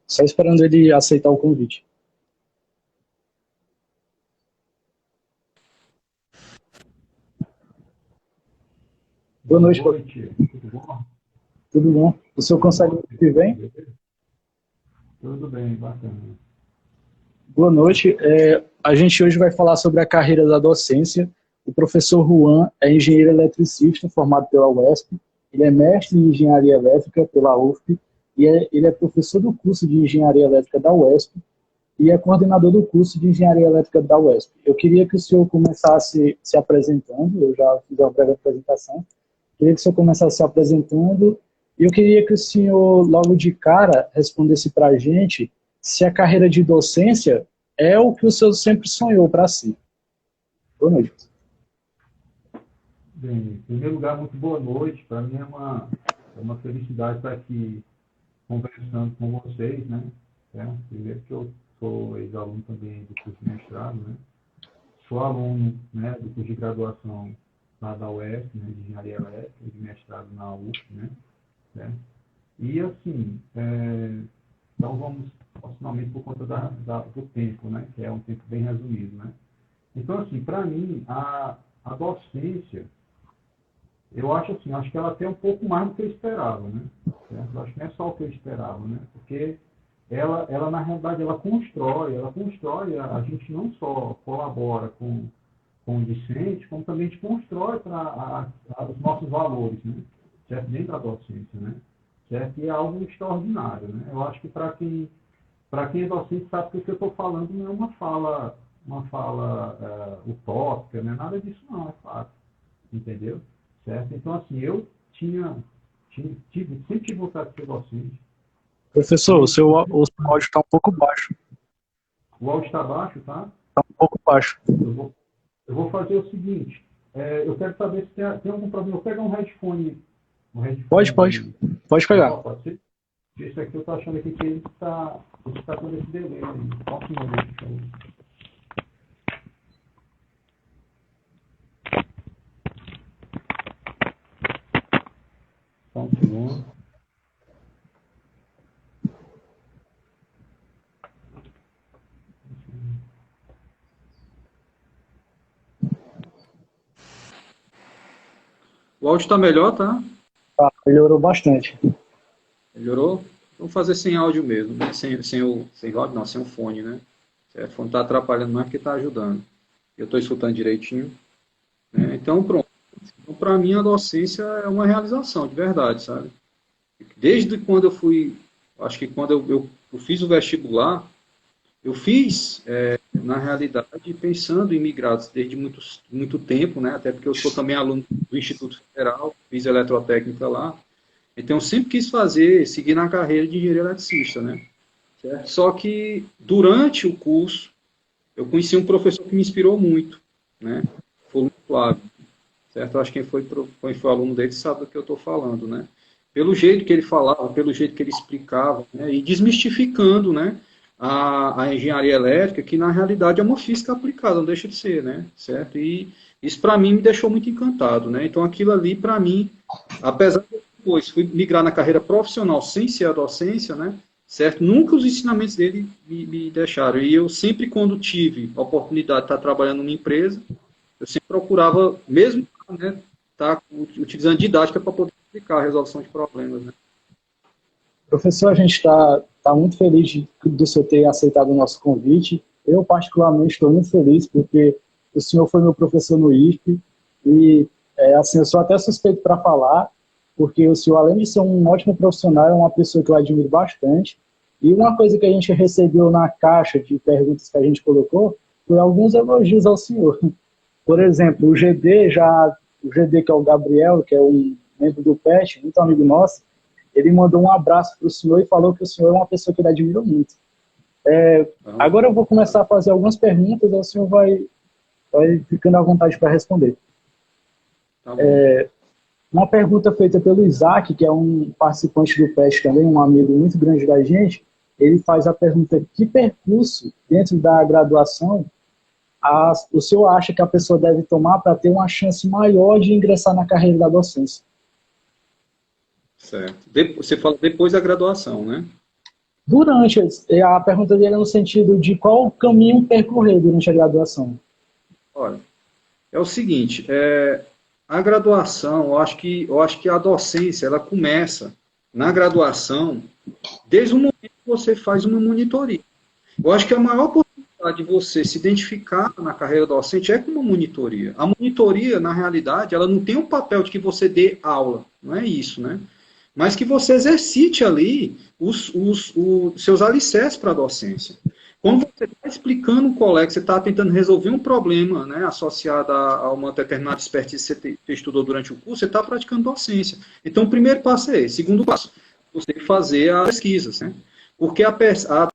Só esperando ele aceitar o convite. Boa noite, Tudo bom? tudo bom? O senhor Boa consegue me noite. ouvir bem? Tudo bem, bacana. Boa noite. A gente hoje vai falar sobre a carreira da docência. O professor Juan é engenheiro eletricista formado pela UESP. Ele é mestre em engenharia elétrica pela UFP e ele é professor do curso de engenharia elétrica da UESP e é coordenador do curso de engenharia elétrica da UESP. Eu queria que o senhor começasse se apresentando. Eu já fiz uma breve apresentação. Queria que o senhor começasse se apresentando e eu queria que o senhor, logo de cara, respondesse para a gente se a carreira de docência é o que o senhor sempre sonhou para si. Boa noite. Bem, em primeiro lugar, muito boa noite. Para mim é uma felicidade estar aqui conversando com vocês, né? Primeiro que eu sou ex-aluno também do curso de mestrado, né? Sou aluno, né, do curso de graduação lá da UESP, né, de engenharia elétrica, de mestrado na UFP, né? Certo? E assim, então vamos, finalmente, por conta do tempo, né? Que é um tempo bem resumido, né? Então, assim, para mim, a docência, eu acho assim, acho que ela tem um pouco mais do que eu esperava, né? Certo? Eu acho que não é só o que eu esperava, né? Porque ela na realidade, ela constrói, a gente não só colabora com o discente, como também a gente constrói para os nossos valores, né? Certo? Dentro da docência, né? Certo? E é algo extraordinário, né? Eu acho que para quem é docente sabe que o que eu estou falando não é uma fala utópica, não é nada disso não, é fato, entendeu? Certo? Então, assim, eu sempre tive vontade de ser docente. Professor, o seu áudio está um pouco baixo. O áudio está baixo, tá? Está um pouco baixo. Eu vou fazer o seguinte, eu quero saber se tem algum problema. Eu vou pegar um headphone. Pode pegar. Pode ser? Esse aqui eu estou achando aqui que ele está com esse delay aí. Qual que é o dele? Só um segundo. O áudio está melhor, tá? Tá, melhorou bastante. Melhorou? Vamos fazer sem áudio mesmo, né? Sem áudio não, sem o fone, né? Certo? O fone está atrapalhando mais que está ajudando. Eu estou escutando direitinho, né? Então, pronto. Então, para mim, a docência é uma realização, de verdade, sabe? Desde quando eu fui, acho que quando eu fiz o vestibular, eu fiz, na realidade, pensando em migrados desde muito tempo, né? Até porque eu sou também aluno do Instituto Federal, fiz eletrotécnica lá. Então, eu sempre quis seguir na carreira de engenheiro eletricista, né? Certo? Só que, durante o curso, eu conheci um professor que me inspirou muito, né? Foi o Flávio, certo? Eu acho que quem foi aluno dele sabe do que eu estou falando, né? Pelo jeito que ele falava, pelo jeito que ele explicava, né? E desmistificando, né? A engenharia elétrica, que na realidade é uma física aplicada, não deixa de ser, né? Certo? E isso para mim me deixou muito encantado, né? Então aquilo ali para mim, apesar de eu depois fui migrar na carreira profissional sem ser a docência, né? Certo? Nunca os ensinamentos dele me deixaram. E eu sempre, quando tive a oportunidade de estar trabalhando numa empresa, eu sempre procurava, mesmo, né, estar utilizando didática para poder explicar a resolução de problemas, né? Professor, a gente está muito feliz do senhor ter aceitado o nosso convite. Eu, particularmente, estou muito feliz porque o senhor foi meu professor no IFP e, assim, eu sou até suspeito para falar, porque o senhor, além de ser um ótimo profissional, é uma pessoa que eu admiro bastante. E uma coisa que a gente recebeu na caixa de perguntas que a gente colocou foi alguns elogios ao senhor. Por exemplo, o GD, que é o Gabriel, que é um membro do PET, muito amigo nosso, ele mandou um abraço para o senhor e falou que o senhor é uma pessoa que ele admira muito. Agora eu vou começar a fazer algumas perguntas e o senhor vai ficando à vontade para responder. Tá bom. Uma pergunta feita pelo Isaac, que é um participante do PET também, um amigo muito grande da gente, ele faz a pergunta: que percurso dentro da graduação o senhor acha que a pessoa deve tomar para ter uma chance maior de ingressar na carreira da docência? Certo. Você fala depois da graduação, né? Durante, a pergunta dele é no sentido de qual caminho percorrer durante a graduação. Olha, é o seguinte, a graduação, eu acho que a docência, ela começa na graduação desde o momento que você faz uma monitoria. Eu acho que a maior oportunidade de você se identificar na carreira docente é com uma monitoria. A monitoria, na realidade, ela não tem um papel de que você dê aula, não é isso, né? Mas que você exercite ali os seus alicerces para a docência. Quando você está explicando um colega, você está tentando resolver um problema, né, associado a uma determinada expertise que você estudou durante o curso, você está praticando docência. Então, o primeiro passo é esse. Segundo passo, você tem que fazer as pesquisas, né? Porque a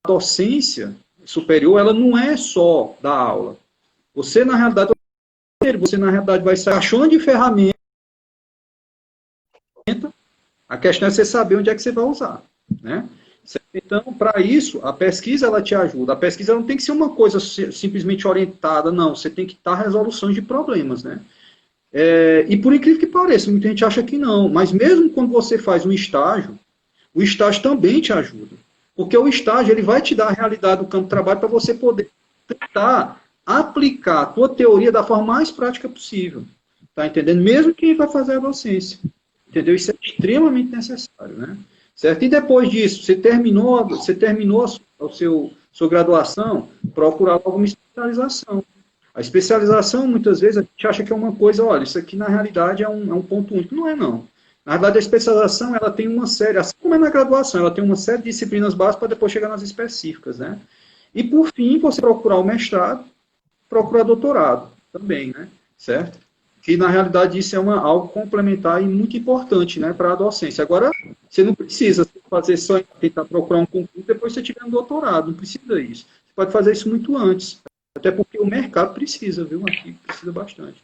docência superior, ela não é só da aula. Você, na realidade, vai estar achando de ferramenta. A questão é você saber onde é que você vai usar, né? Então, para isso, a pesquisa ela te ajuda. A pesquisa não tem que ser uma coisa simplesmente orientada, não. Você tem que estar resoluções de problemas, né? E por incrível que pareça, muita gente acha que não. Mas mesmo quando você faz um estágio, o estágio também te ajuda. Porque o estágio ele vai te dar a realidade do campo de trabalho para você poder tentar aplicar a tua teoria da forma mais prática possível. Tá entendendo? Mesmo quem vai fazer a docência. Entendeu? Isso é extremamente necessário, né? Certo? E depois disso, você terminou a sua graduação, procurar alguma especialização. A especialização, muitas vezes, a gente acha que é uma coisa, olha, isso aqui na realidade é um ponto único. Não é, não. Na verdade, a especialização, ela tem uma série, assim como é na graduação, ela tem uma série de disciplinas básicas para depois chegar nas específicas, né? E, por fim, você procurar o mestrado, procurar doutorado também, né? Certo? Que, na realidade, isso é algo complementar e muito importante, né, para a docência. Agora, você não precisa fazer só tentar procurar um concurso depois que você tiver um doutorado, não precisa disso. Você pode fazer isso muito antes, até porque o mercado precisa, viu? Aqui precisa bastante.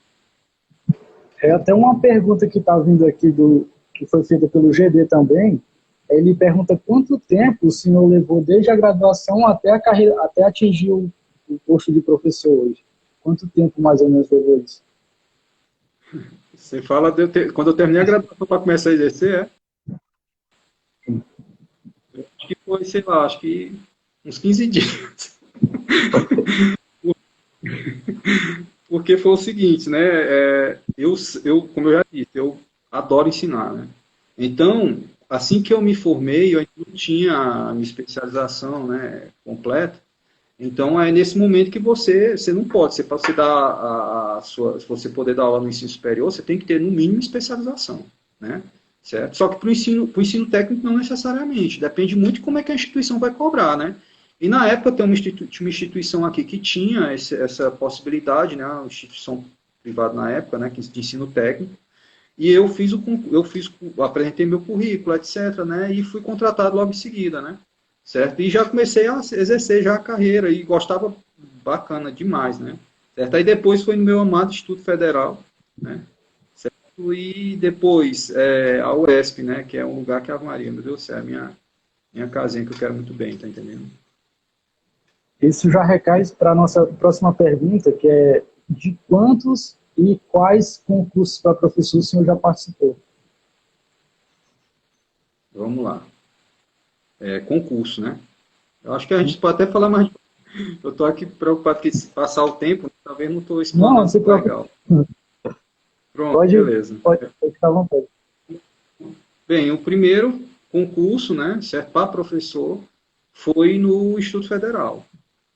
É até uma pergunta que está vindo aqui, que foi feita pelo GD também. Ele pergunta quanto tempo o senhor levou desde a graduação até a carreira, até atingir o posto de professor hoje. Quanto tempo mais ou menos levou isso? Você fala quando eu terminei a graduação para começar a exercer, acho que foi, sei lá, acho que uns 15 dias. Porque foi o seguinte, né? Como eu já disse, eu adoro ensinar, né? Então, assim que eu me formei, eu ainda não tinha a minha especialização, né, completa. Então, é nesse momento que você não pode, para você dar se você poder dar aula no ensino superior, você tem que ter, no mínimo, especialização, né? Certo? Só que para o ensino técnico não necessariamente, depende muito de como é que a instituição vai cobrar, né? E na época tem uma instituição aqui que tinha essa possibilidade, né? Uma instituição privada na época, né? De ensino técnico, e eu apresentei meu currículo, etc., né? E fui contratado logo em seguida, né? Certo? E já comecei a exercer já a carreira e gostava bacana demais, né? Certo? Aí depois foi no meu amado Instituto Federal, né? Certo? E depois a UESP, né? Que é um lugar que a Maria, meu Deus do céu, é a minha casinha que eu quero muito bem, tá entendendo? Isso já recai para a nossa próxima pergunta, que é de quantos e quais concursos para professor o senhor já participou? Vamos lá. Concurso, né? Eu acho que a gente pode até falar mais. Eu estou aqui preocupado que se passar o tempo, talvez não estou explanando legal. Pronto, beleza. Pode ficar à vontade. Bem, o primeiro concurso, né, certo, para professor, foi no Instituto Federal,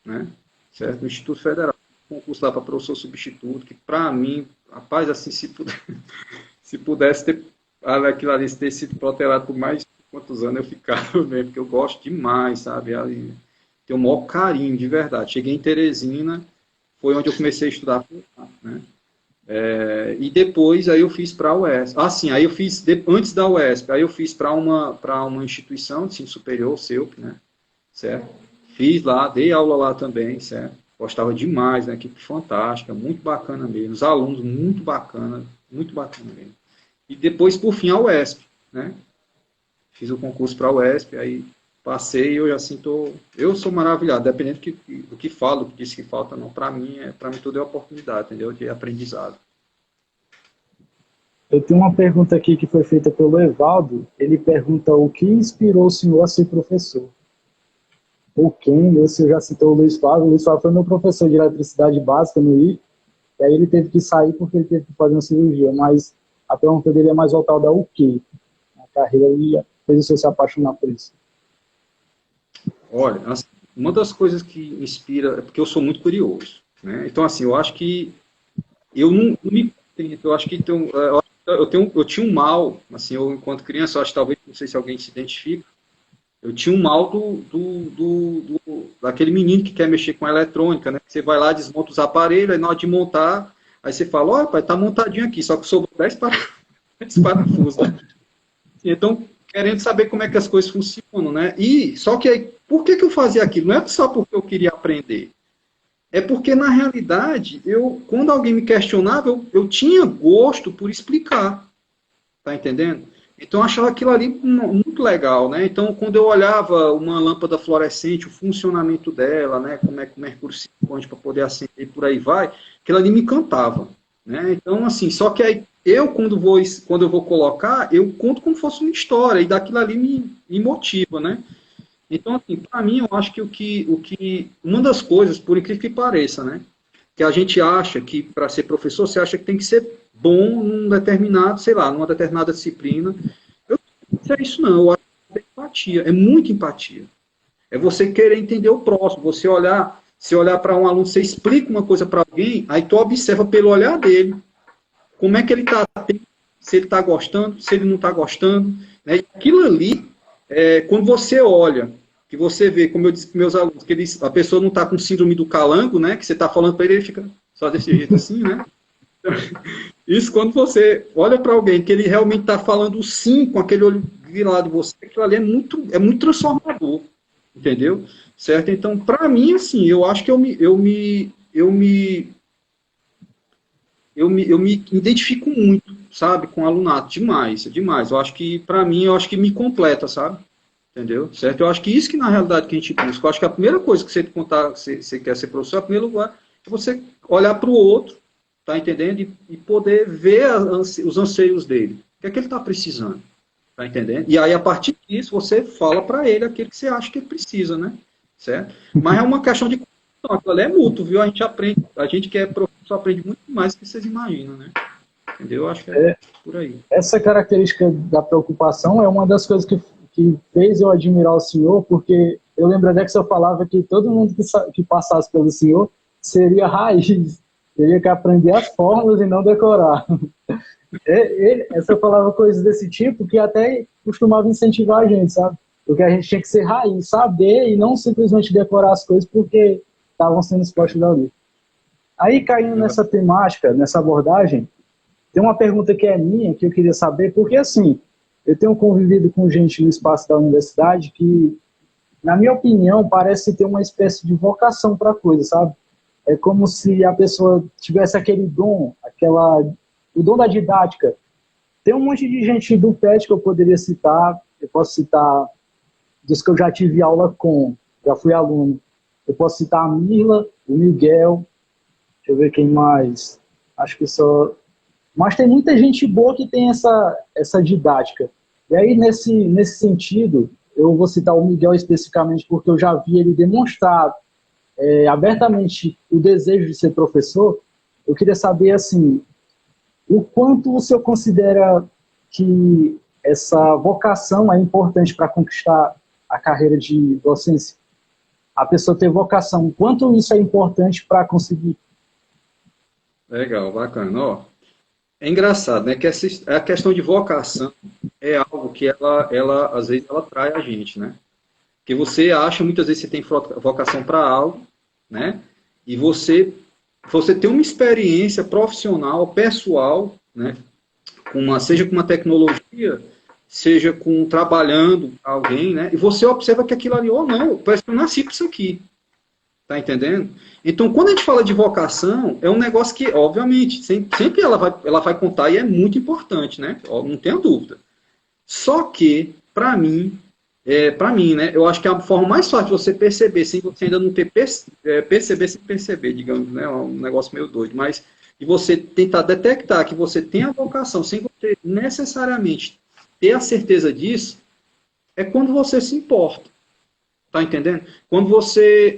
né, certo, no Instituto Federal, concurso lá para professor substituto, que para mim, rapaz, assim, se pudesse ter aquilo ali, ter sido protelado por mais quantos anos eu ficava mesmo, porque eu gosto demais, sabe, ali, tenho o maior carinho, de verdade. Cheguei em Teresina, foi onde eu comecei a estudar, né, e depois aí eu fiz para a UESP. Aí eu fiz, antes da UESP, aí eu fiz para uma instituição de ensino superior, o CEUP, né? Certo? Fiz lá, dei aula lá também, certo? Gostava demais, né? Equipe fantástica, muito bacana mesmo. Os alunos, muito bacana mesmo. E depois, por fim, a UESP, né? Fiz o concurso para a UESP, aí passei e eu já sinto. Eu sou maravilhado, dependendo do que falo, do que disse que falta, não. Para mim tudo é oportunidade, entendeu? De aprendizado. Eu tenho uma pergunta aqui que foi feita pelo Evaldo. Ele pergunta o que inspirou o senhor a ser professor? Ou quem? O senhor já citou o Luiz Flávio. O Luiz Flávio foi meu professor de eletricidade básica no I, e aí ele teve que sair porque ele teve que fazer uma cirurgia. Mas a pergunta dele é mais voltada ao quê? A carreira e fez o senhor se apaixonar por isso. Olha, assim, uma das coisas que me inspira é porque eu sou muito curioso, né? Então, assim, eu acho que eu não me contento, eu acho que eu tinha um mal, assim, eu enquanto criança, eu acho que talvez, não sei se alguém se identifica, eu tinha um mal daquele menino que quer mexer com a eletrônica, né? Você vai lá, desmonta os aparelhos, aí na hora de montar, aí você fala, ó, pai, tá montadinho aqui, só que sobrou 10 parafusos, né? Então, querendo saber como é que as coisas funcionam, né? E, só que aí, por que eu fazia aquilo? Não é só porque eu queria aprender. É porque, na realidade, quando alguém me questionava, eu tinha gosto por explicar. Tá entendendo? Então, eu achava aquilo ali muito legal, né? Então, quando eu olhava uma lâmpada fluorescente, o funcionamento dela, né? Como é que o mercúrio se esconde para poder acender e por aí vai, aquilo ali me encantava, né? Então, assim, só que aí, quando eu vou colocar, eu conto como fosse uma história, e daquilo ali me motiva, né? Então, assim, para mim, eu acho que uma das coisas, por incrível que pareça, né, que a gente acha que para ser professor, você acha que tem que ser bom num determinado, sei lá, numa determinada disciplina. Eu não sei isso não, eu acho que é empatia, é muita empatia. É você querer entender o próximo, se olhar para um aluno, você explica uma coisa para alguém, aí tu observa pelo olhar dele, como é que ele está, se ele está gostando, se ele não está gostando, né? E aquilo ali, quando você olha, que você vê, como eu disse para meus alunos, que a pessoa não está com síndrome do calango, né? Que você está falando para ele, ele fica só desse jeito assim, né? Isso quando você olha para alguém que ele realmente está falando sim com aquele olho virado de você, aquilo ali é muito transformador, entendeu? Certo? Então, para mim, assim, eu acho que eu me identifico muito, sabe, com o alunato, demais, demais. Eu acho que, para mim, eu acho que me completa, sabe? Entendeu? Certo? Eu acho que isso que, na realidade, que a gente busca. Eu acho que a primeira coisa que você contar, você quer ser professor, em primeiro lugar, é você olhar para o outro, tá entendendo? E poder ver os anseios dele. O que é que ele está precisando? Tá entendendo? E aí, a partir disso, você fala para ele aquilo que você acha que ele precisa, né? Certo? Mas é uma questão de construção. Aquilo ali é mútuo, viu? A gente aprende, a gente que é professor aprende muito mais do que vocês imaginam, né? Entendeu? Eu acho que é por aí. Essa característica da preocupação é uma das coisas que fez eu admirar o senhor, porque eu lembro até que o senhor falava que todo mundo que passasse pelo senhor seria raiz, teria que aprender as fórmulas e não decorar. Essa falava coisas desse tipo que até costumava incentivar a gente, sabe? Porque a gente tinha que ser raiz, saber e não simplesmente decorar as coisas porque estavam sendo expostas ali. Aí, caindo nessa temática, nessa abordagem, tem uma pergunta que é minha, que eu queria saber, porque assim, eu tenho convivido com gente no espaço da universidade que, na minha opinião, parece ter uma espécie de vocação para a coisa, sabe? É como se a pessoa tivesse aquele dom, o dom da didática. Tem um monte de gente do PET que eu poderia citar, eu posso citar dos que eu já tive aula com, já fui aluno. Eu posso citar a Mirla, o Miguel, deixa eu ver quem mais, acho que só... Mas tem muita gente boa que tem essa didática. E aí, nesse sentido, eu vou citar o Miguel especificamente porque eu já vi ele demonstrar abertamente o desejo de ser professor. Eu queria saber, assim, o quanto o senhor considera que essa vocação é importante para conquistar a carreira de docência? A pessoa ter vocação, o quanto isso é importante para conseguir? Legal, bacana. Ó, é engraçado, né? Que a questão de vocação é algo que ela às vezes, ela atrai a gente, né? Porque você acha, muitas vezes, você tem vocação para algo, né? E você tem uma experiência profissional, pessoal, né? Seja com uma tecnologia, seja com trabalhando alguém, né? E você observa que aquilo ali, oh, não, parece que eu nasci com isso aqui. Tá entendendo? Então, quando a gente fala de vocação, é um negócio que, obviamente, sempre ela vai contar e é muito importante, né? Não tenha dúvida. Só que, para mim, né, eu acho que a forma mais fácil de você perceber, sem você ainda não ter perceber sem perceber, digamos, né? É um negócio meio doido, mas de você tentar detectar que você tem a vocação sem você você necessariamente ter a certeza disso é quando você se importa. Tá entendendo? Quando você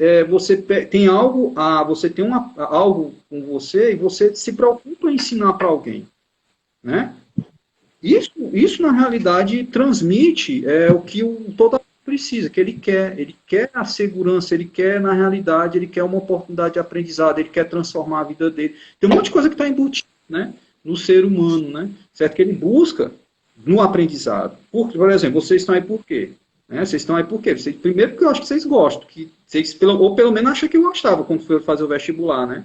tem algo, você tem algo com você e você se preocupa em ensinar para alguém, né? Isso, na realidade, transmite o que o todo precisa, que ele quer a segurança, ele quer, na realidade, ele quer uma oportunidade de aprendizado, ele quer transformar a vida dele. Tem um monte de coisa que está embutida, né, no ser humano, né? Certo? Que ele busca no aprendizado. Por exemplo, vocês estão aí por quê? Né? Vocês estão aí por quê? Primeiro porque eu acho que vocês gostam, ou pelo menos acham que eu gostava quando foi fazer o vestibular, né?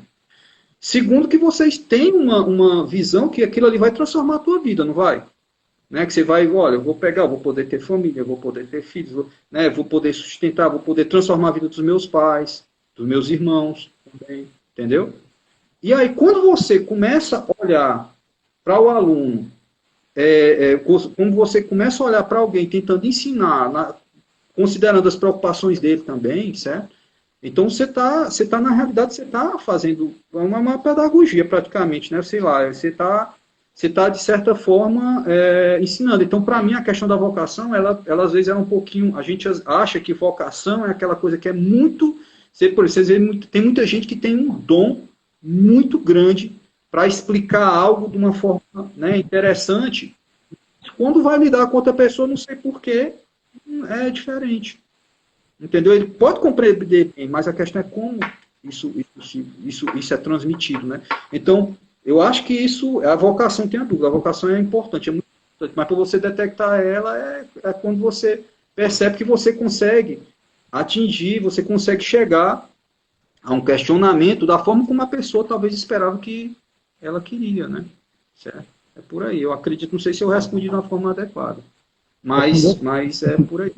Segundo, que vocês têm uma visão que aquilo ali vai transformar a tua vida, não vai? Né? Que você vai, olha, eu vou poder ter família, eu vou poder ter filhos, né? Vou poder sustentar, vou poder transformar a vida dos meus pais, dos meus irmãos também, entendeu? E aí, quando você começa a olhar para o aluno, como você começa a olhar para alguém tentando ensinar, considerando as preocupações dele também, certo? Então, você tá, na realidade, você está fazendo uma pedagogia, praticamente, né? Sei lá, você está, de certa forma, ensinando. Então, para mim, a questão da vocação, ela às vezes é um pouquinho... A gente acha que vocação é aquela coisa que é muito... tem muita gente que tem um dom muito grande para explicar algo de uma forma, né, interessante. Quando vai lidar com outra pessoa, não sei porquê, é diferente. Entendeu? Ele pode compreender bem, mas a questão é como isso é transmitido, né? Então, eu acho que a vocação tem a dúvida, a vocação é importante, muito importante, mas para você detectar ela é quando você percebe que você consegue atingir, você consegue chegar a um questionamento da forma como a pessoa talvez esperava que ela queria, né? Certo? É por aí. Eu acredito, não sei se eu respondi de uma forma adequada, mas é por aí.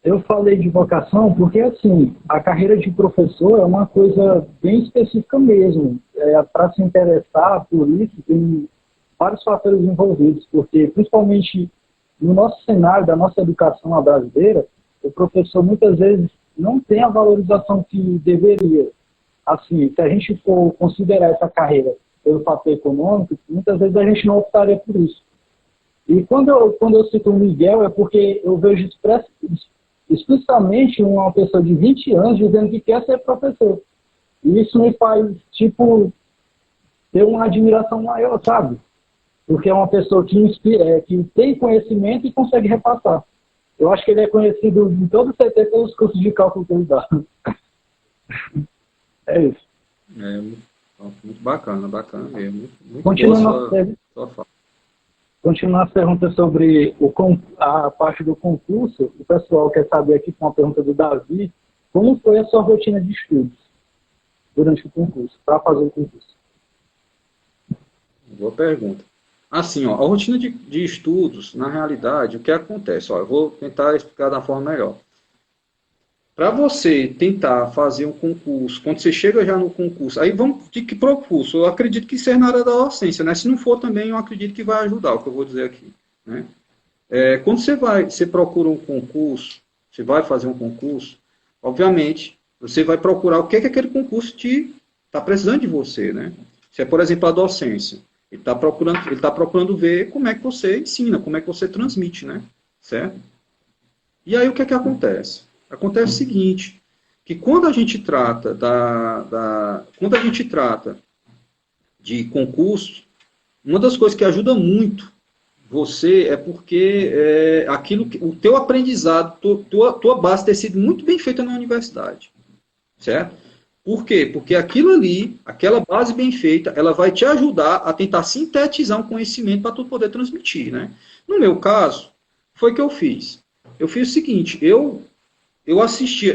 Eu falei de vocação porque, assim, a carreira de professor é uma coisa bem específica mesmo. Para se interessar por isso, tem vários fatores envolvidos, porque, principalmente no nosso cenário da nossa educação brasileira, o professor muitas vezes não tem a valorização que deveria. Assim, se a gente for considerar essa carreira pelo fator econômico, muitas vezes a gente não optaria por isso. E quando eu cito o Miguel, é porque eu vejo explicitamente uma pessoa de 20 anos dizendo que quer ser professor. E isso me faz, ter uma admiração maior, sabe? Porque é uma pessoa que inspira, que tem conhecimento e consegue repassar. Eu acho que ele é conhecido em todo o CT pelos cursos de cálculo que ele dá. É isso. Muito bacana mesmo. Muito Continuando as perguntas sobre a parte do concurso, o pessoal quer saber aqui com a pergunta do Davi, como foi a sua rotina de estudos durante o concurso, para fazer o concurso? Boa pergunta. Assim, a rotina de estudos, na realidade, o que acontece? Eu vou tentar explicar da forma melhor. Para você tentar fazer um concurso, quando você chega já no concurso, aí vamos de que concurso? Eu acredito que seja na área da docência, né? Se não for também, eu acredito que vai ajudar o que eu vou dizer aqui, né? Quando você procura um concurso, você vai fazer um concurso, obviamente, você vai procurar o que aquele concurso está precisando de você, né? Se é, por exemplo, a docência, ele está procurando ver como é que você ensina, como é que você transmite, né? Certo? E aí o que acontece? Acontece o seguinte, que quando a gente trata de concurso, uma das coisas que ajuda muito você é porque o teu aprendizado, tua base ter sido muito bem feita na universidade, certo? Por quê? Porque aquilo ali, aquela base bem feita, ela vai te ajudar a tentar sintetizar um conhecimento para tu poder transmitir, né? No meu caso, foi o que eu fiz. Eu fiz o seguinte, eu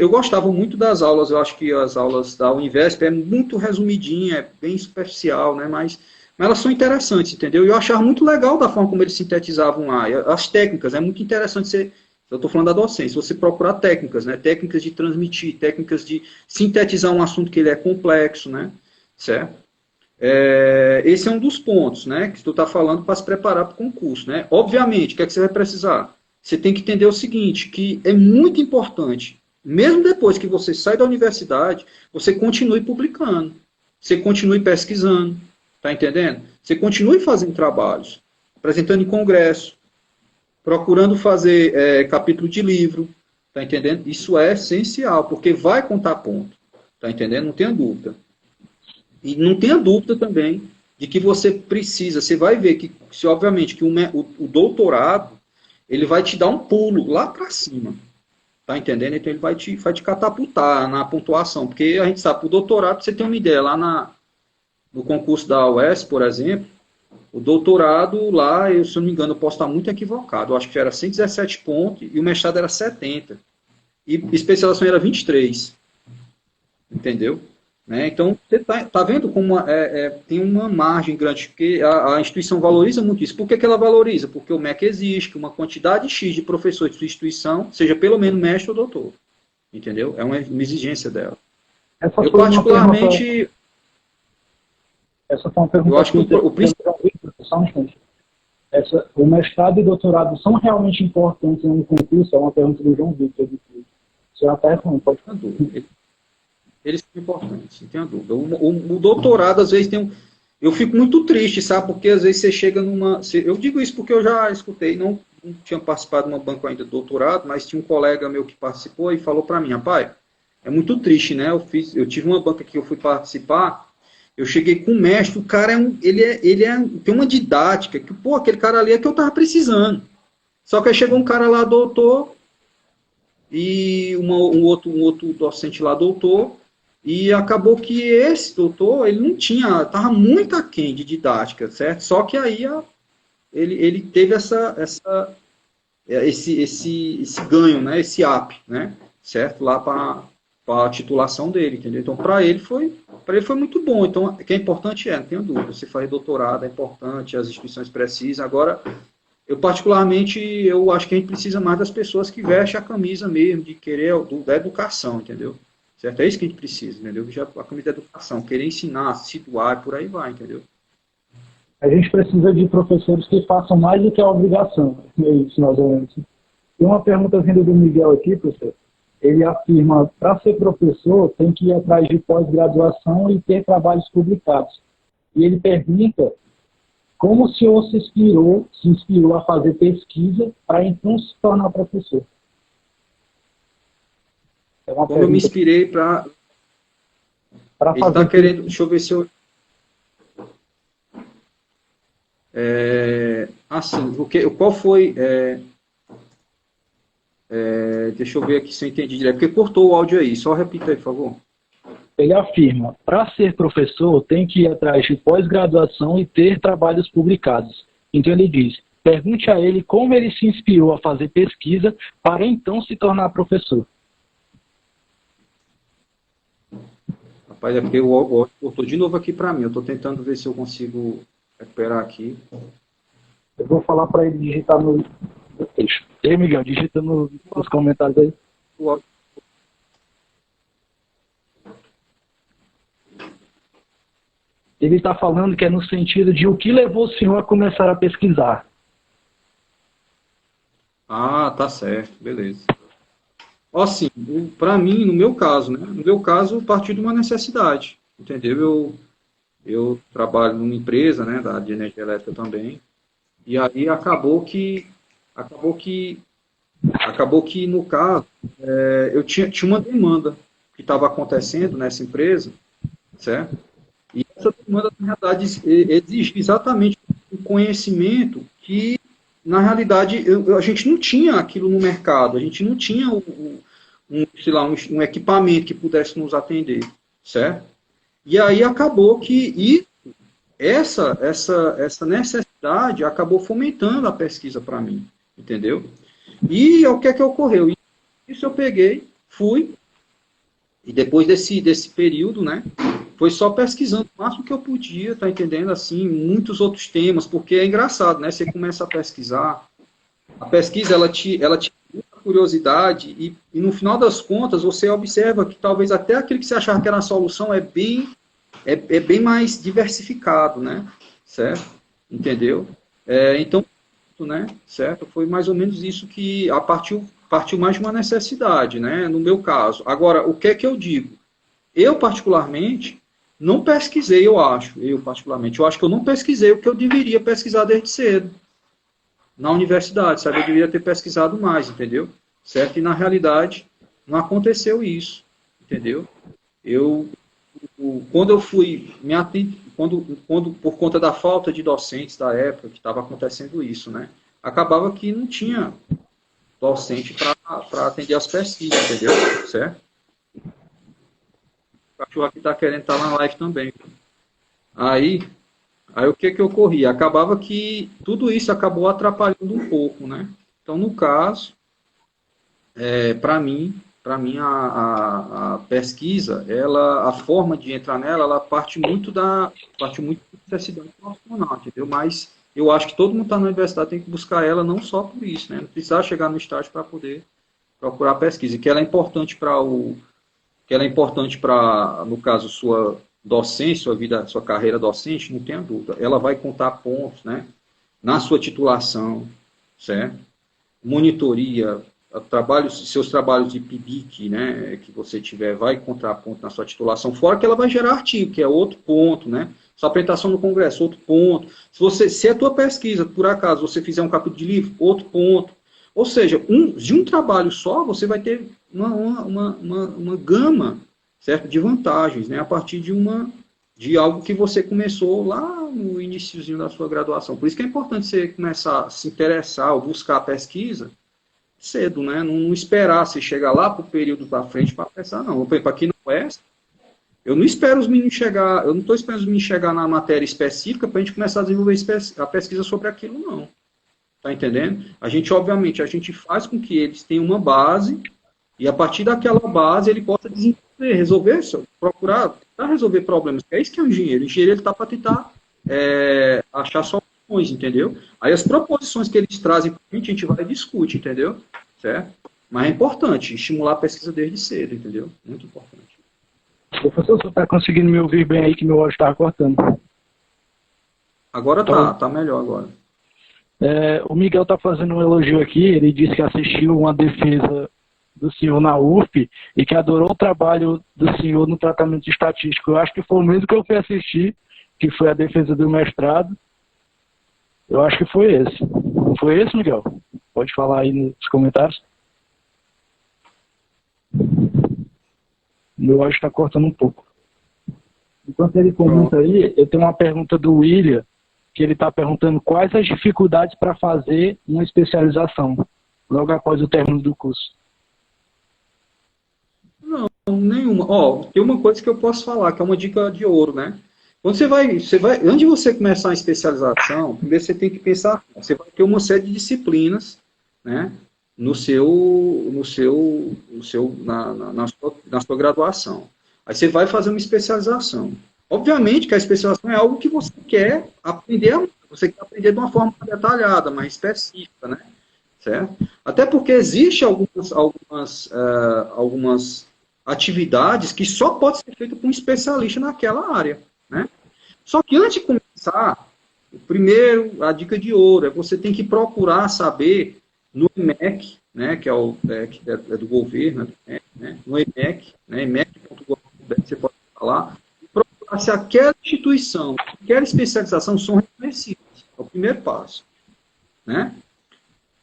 gostava muito das aulas, eu acho que as aulas da Univesp é muito resumidinha, é bem superficial, né? Mas elas são interessantes, entendeu? E eu achava muito legal da forma como eles sintetizavam lá. As técnicas, é muito interessante eu estou falando da docência, você procurar técnicas, né? Técnicas de transmitir, técnicas de sintetizar um assunto que ele é complexo, né? Certo? Esse é um dos pontos, né? Que tu está falando para se preparar para o concurso, né? Obviamente, o que é que você vai precisar? Você tem que entender o seguinte, que é muito importante, mesmo depois que você sai da universidade, você continue publicando, você continue pesquisando, Tá entendendo? Você continue fazendo trabalhos, apresentando em congresso, procurando fazer capítulo de livro, tá entendendo? Isso é essencial, porque vai contar ponto, tá entendendo? Não tenha dúvida. E não tenha dúvida também de que você precisa, você vai ver que, se obviamente, que o doutorado, ele vai te dar um pulo lá para cima, tá entendendo? Então ele vai te catapultar na pontuação, porque a gente sabe, o doutorado, você tem uma ideia, lá no concurso da UES, por exemplo, o doutorado lá, se eu não me engano, eu posso estar muito equivocado, eu acho que era 117 pontos e o mestrado era 70. E especialização era 23. Entendeu? Né? Então, você tá vendo como tem uma margem grande, porque a instituição valoriza muito isso. Por que ela valoriza? Porque o MEC exige que uma quantidade X de professores de sua instituição seja pelo menos mestre ou doutor. Entendeu? É uma exigência dela. Eu particularmente... Essa foi uma pergunta eu acho que o principal... O mestrado e doutorado são realmente importantes em um concurso? É uma pergunta do João Victor. Você até pode falar. Eles são importantes, não tenho dúvida. O doutorado, às vezes, tem um... Eu fico muito triste, sabe? Porque, às vezes, você chega numa... Eu digo isso porque eu já escutei, não tinha participado de uma banca ainda de doutorado, mas tinha um colega meu que participou e falou para mim, rapaz, é muito triste, né? Eu tive uma banca que eu fui participar, eu cheguei com o mestre, o cara tem uma didática, que, pô, aquele cara ali é que eu tava precisando. Só que aí chegou um cara lá, doutor, e um outro docente lá, doutor, e acabou que esse doutor, ele não tinha, estava muito aquém de didática, certo? Só que aí ele teve esse ganho, né? Esse up, né? Certo? Lá para a titulação dele, entendeu? Então, para ele foi muito bom. Então, o que é importante não tenho dúvida, você faz doutorado, é importante, as instituições precisam. Agora, eu particularmente, eu acho que a gente precisa mais das pessoas que vestem a camisa mesmo, de querer, da educação, entendeu? Certo? É isso que a gente precisa, entendeu? A camisa da educação, querer ensinar, se doar, por aí vai, entendeu? A gente precisa de professores que façam mais do que a obrigação. É isso, nós vamos. Tem uma pergunta vinda do Miguel aqui, professor. Ele afirma, para ser professor, tem que ir atrás de pós-graduação e ter trabalhos publicados. E ele pergunta como o senhor se inspirou a fazer pesquisa para então se tornar professor? Como eu me inspirei para fazer... Ele está querendo... Deixa eu ver se eu... Qual foi... deixa eu ver aqui se eu entendi direito, porque cortou o áudio aí. Só repita aí, por favor. Ele afirma, para ser professor, tem que ir atrás de pós-graduação e ter trabalhos publicados. Então ele diz, pergunte a ele como ele se inspirou a fazer pesquisa para então se tornar professor. Rapaz, é porque o áudio cortou de novo aqui para mim. Eu estou tentando ver se eu consigo recuperar aqui. Eu vou falar para ele digitar no texto. Ei, Miguel, digita nos comentários aí. O áudio. Ele está falando que é no sentido de o que levou o senhor a começar a pesquisar. Ah, tá certo, beleza. Assim, para mim, no meu caso, né? No meu caso, partiu de uma necessidade, entendeu? Eu trabalho numa empresa, né, da área de energia elétrica também, e aí acabou que no caso, eu tinha uma demanda que estava acontecendo nessa empresa, certo? E essa demanda, na realidade, exige exatamente o conhecimento que, na realidade, a gente não tinha aquilo no mercado, a gente não tinha um equipamento que pudesse nos atender, certo? E aí acabou que essa necessidade acabou fomentando a pesquisa para mim, entendeu? E o que é que ocorreu? Isso eu peguei, fui, e depois desse período, né, foi só pesquisando o máximo que eu podia, tá entendendo? Assim, muitos outros temas, porque é engraçado, né? Você começa a pesquisar, a pesquisa, ela te muita curiosidade, e no final das contas, você observa que talvez até aquilo que você achava que era a solução é bem mais diversificado, né? Certo? Entendeu? Então, né? Certo? Foi mais ou menos isso que partiu mais de uma necessidade, né? No meu caso. Agora, o que é que eu digo? Eu, particularmente, não pesquisei, eu particularmente, eu acho que eu não pesquisei o que eu deveria pesquisar desde cedo na universidade, sabe? Eu deveria ter pesquisado mais, entendeu? Certo? E na realidade não aconteceu isso, entendeu? Eu, quando eu fui me atender, quando por conta da falta de docentes da época que estava acontecendo isso, né? Acabava que não tinha docente para atender as pesquisas, entendeu? Certo? O cachorro aqui está querendo estar na live também. Aí, aí o que que ocorria? Acabava que tudo isso acabou atrapalhando um pouco, né? Então, no caso, para mim a pesquisa, a forma de entrar nela, ela parte muito da necessidade profissional, entendeu? Mas eu acho que todo mundo está na universidade tem que buscar ela não só por isso, né? Não precisar chegar no estágio para poder procurar pesquisa, e que ela é importante para, no caso, sua docência, sua vida, sua carreira docente, não tenha dúvida. Ela vai contar pontos, né? Na sua titulação, certo? Monitoria, seus trabalhos de PIBIC, né, que você tiver, vai encontrar ponto na sua titulação, fora que ela vai gerar artigo, que é outro ponto, né? Sua apresentação no congresso, outro ponto. Se a tua pesquisa, por acaso, você fizer um capítulo de livro, outro ponto. Ou seja, de um trabalho só, você vai ter uma gama, certo, de vantagens, né, a partir de algo que você começou lá no iniciozinho da sua graduação. Por isso que é importante você começar a se interessar ou buscar a pesquisa cedo, né? Não esperar você chegar lá para o período da frente para pensar, não. Por exemplo, aqui no Oeste, eu não espero os meninos chegar, eu não estou esperando os meninos chegar na matéria específica para a gente começar a desenvolver a pesquisa sobre aquilo, não. Tá entendendo? Obviamente, a gente faz com que eles tenham uma base e a partir daquela base ele possa desenvolver, procurar, tentar resolver problemas. É isso que é o engenheiro. O engenheiro está para tentar achar soluções, entendeu? Aí as proposições que eles trazem para a gente vai e discute, entendeu? Certo? Mas é importante estimular a pesquisa desde cedo, entendeu? Muito importante. Professor, você está conseguindo me ouvir bem aí que meu áudio estava cortando? Agora tá melhor agora. O Miguel está fazendo um elogio aqui, ele disse que assistiu uma defesa do senhor na UF e que adorou o trabalho do senhor no tratamento estatístico. Eu acho que foi o mesmo que eu fui assistir, que foi a defesa do mestrado. Eu acho que foi esse. Foi esse, Miguel? Pode falar aí nos comentários. Meu áudio está cortando um pouco. Enquanto ele comenta aí, eu tenho uma pergunta do William, que ele está perguntando quais as dificuldades para fazer uma especialização, logo após o término do curso. Não, nenhuma. Tem uma coisa que eu posso falar, que é uma dica de ouro, né? Quando você vai, antes de você começar a especialização, primeiro você tem que pensar, você vai ter uma série de disciplinas, né, na sua graduação. Aí você vai fazer uma especialização. Obviamente que a especialização é algo que você quer aprender, você quer aprender de uma forma mais detalhada, mais específica, né, certo? Até porque existe algumas atividades que só pode ser feita por um especialista naquela área, né? Só que antes de começar, primeiro, a dica de ouro é você tem que procurar saber no EMEC, né, que é do governo, né, no EMEC, né, emec.gov.br, você pode falar, e procurar se aquela instituição, aquela especialização são reconhecidas. É o primeiro passo, né?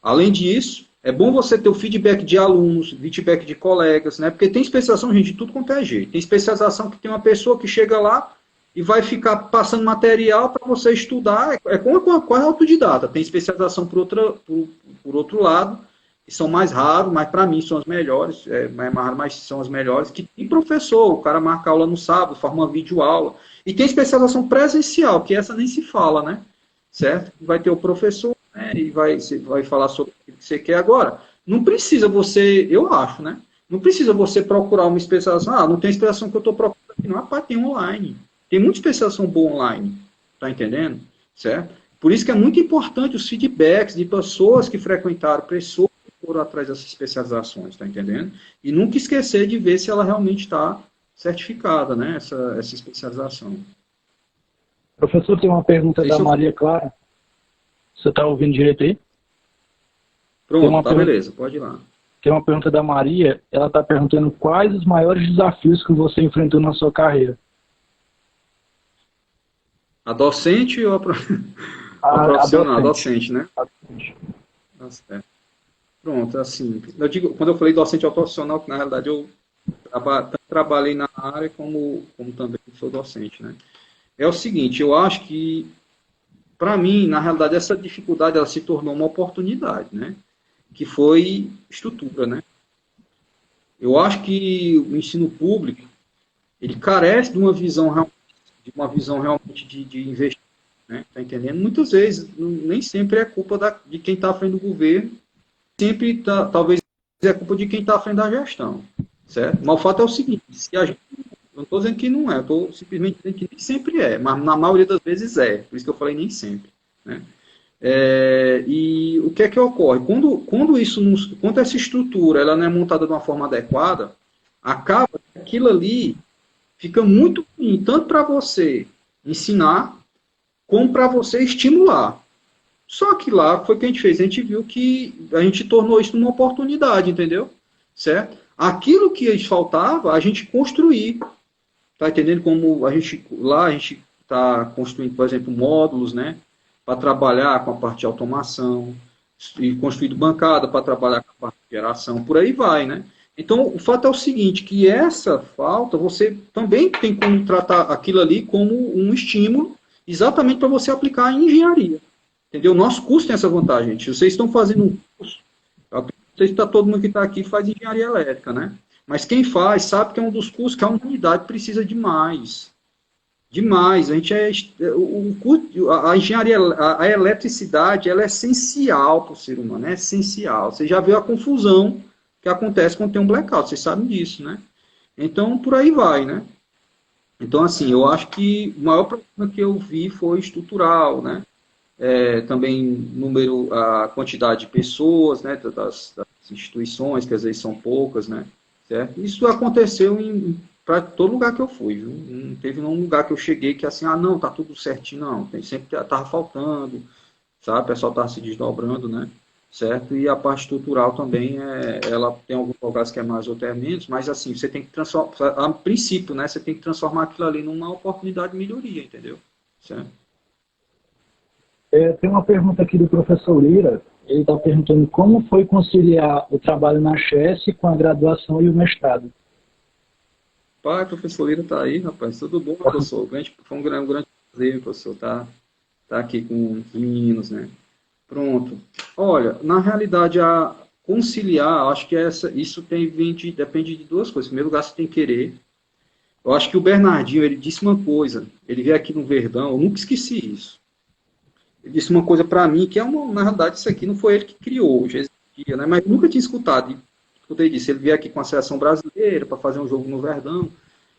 Além disso, é bom você ter o feedback de alunos, feedback de colegas, né? Porque tem especialização, gente, de tudo quanto é jeito. Tem especialização que tem uma pessoa que chega lá e vai ficar passando material para você estudar. É quase autodidata. Tem especialização por outro lado, que são mais raros, mas para mim são as melhores, mas são as melhores, que tem professor, o cara marca aula no sábado, forma uma videoaula. E tem especialização presencial, que essa nem se fala, né? Certo? Vai ter o professor, né, e você vai falar sobre o que você quer agora. Não precisa você, eu acho, né? Não precisa você procurar uma especialização. Não tem especialização que eu estou procurando aqui. Não, rapaz, tem online. Tem muita especialização boa online. Tá entendendo? Certo? Por isso que é muito importante os feedbacks de pessoas que frequentaram, pessoas que foram atrás dessas especializações. Tá entendendo? E nunca esquecer de ver se ela realmente está certificada, né? Essa especialização. Professor, tem uma pergunta da Maria Clara. Você está ouvindo direito aí? Pronto, beleza, pode ir lá. Tem uma pergunta da Maria, ela está perguntando quais os maiores desafios que você enfrentou na sua carreira. A docente ou a A profissional? A docente. docente, né? A docente. Tá certo. Pronto, assim, eu digo, quando eu falei docente ou profissional, que na realidade eu tanto trabalhei na área como também sou docente, né? É o seguinte, eu acho que, para mim, na realidade, essa dificuldade ela se tornou uma oportunidade, né? Que foi estrutura, né? Eu acho que o ensino público, ele carece de uma visão realmente de investimento, né? Tá entendendo? Muitas vezes, nem sempre é culpa de quem está à frente do governo, sempre talvez é culpa de quem está à frente da gestão, certo? Mas o fato é o seguinte, se a gente, eu não estou dizendo que não é, eu estou simplesmente dizendo que nem sempre é, mas na maioria das vezes é, por isso que eu falei nem sempre, né? E o que é que ocorre? Quando essa estrutura ela não é montada de uma forma adequada, acaba que aquilo ali fica muito ruim, tanto para você ensinar, como para você estimular. Só que lá foi o que a gente fez, a gente viu que a gente tornou isso uma oportunidade, entendeu? Certo? Aquilo que faltava, a gente construir. Tá entendendo como a gente está construindo, por exemplo, módulos, né? Para trabalhar com a parte de automação, e construído bancada para trabalhar com a parte de geração, por aí vai, né? Então, o fato é o seguinte, que essa falta, você também tem como tratar aquilo ali como um estímulo, exatamente para você aplicar em engenharia. Entendeu? O nosso curso tem essa vantagem, gente. Vocês estão fazendo um curso, não sei se todo mundo que está aqui faz engenharia elétrica, né? Mas quem faz sabe que é um dos cursos que a humanidade precisa demais. Demais. A gente a engenharia, a eletricidade, ela é essencial para o ser humano, é essencial. Você já viu a confusão que acontece quando tem um blackout, vocês sabem disso, né? Então, por aí vai, né? Então, assim, eu acho que o maior problema que eu vi foi estrutural, né? Também a quantidade de pessoas, né, das instituições, que às vezes são poucas, né, certo? Isso aconteceu para todo lugar que eu fui, viu? Não teve nenhum lugar que eu cheguei que assim, não, tá tudo certinho, não, sempre tava faltando, sabe, o pessoal tava se desdobrando, né, certo? E a parte estrutural também, ela tem alguns lugares que é mais, outros é menos, mas assim, você tem que transformar, a princípio, né, você tem que transformar aquilo ali numa oportunidade de melhoria, entendeu? Certo? Tem uma pergunta aqui do professor Lira. Ele está perguntando como foi conciliar o trabalho na Chess com a graduação e o mestrado. Pai, professor Lira está aí, rapaz. Tudo bom, professor? Foi um grande prazer, professor, tá aqui com os meninos, né? Pronto. Olha, na realidade, a conciliar, acho que isso depende de duas coisas. Em primeiro lugar, você tem que querer. Eu acho que o Bernardinho, ele disse uma coisa. Ele veio aqui no Verdão, eu nunca esqueci isso. Ele disse uma coisa para mim, que na realidade, isso aqui não foi ele que criou, já existia, né? Mas eu nunca tinha escutado. E, escutei disso. Ele veio aqui com a seleção brasileira para fazer um jogo no Verdão.